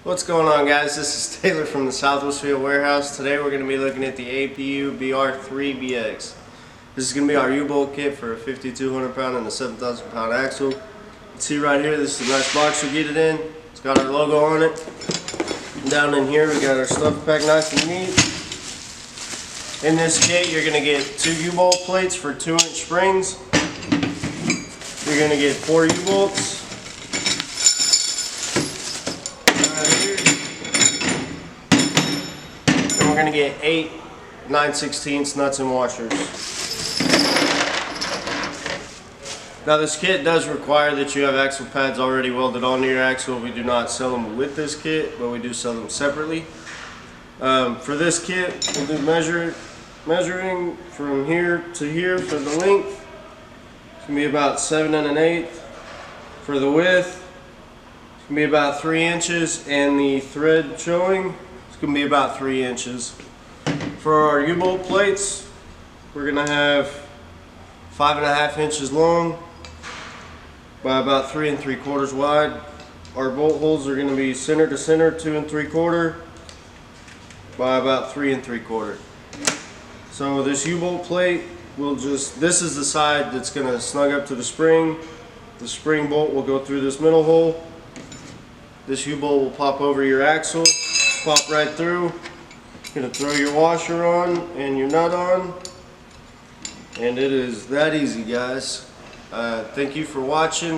What's going on, guys? This is Taylor from the Southwest Field Warehouse. Today we're going to be looking at the APU BR3BX. This is going to be our U-bolt kit for a 5,200 pound and a 7,000 pound axle. You can see right here, this is a nice box we get it in. It's got our logo on it. And down in here we got our stuff packed nice and neat. In this kit you're going to get 2 U-bolt plates for 2-inch springs. You're going to get 4 U-bolts. We're going to get 8 9/16 nuts and washers. Now this kit does require that you have axle pads already welded onto your axle. We do not sell them with this kit, but we do sell them separately. For this kit, we'll do measuring from here to here for the length. It's going to be about 7 1/8. For the width, it's going to be about 3 inches, and the thread showing, it's going to be about 3 inches. For our U-bolt plates, we're going to have 5.5 inches long by about 3 3/4 wide. Our bolt holes are going to be center to center, 2 3/4 by about 3 3/4. So this U-bolt plate will this is the side that's going to snug up to the spring. The spring bolt will go through this middle hole. This U-bolt will pop over your axle, pop right through. You're going to throw your washer on and your nut on, and it is that easy, guys. Thank you for watching.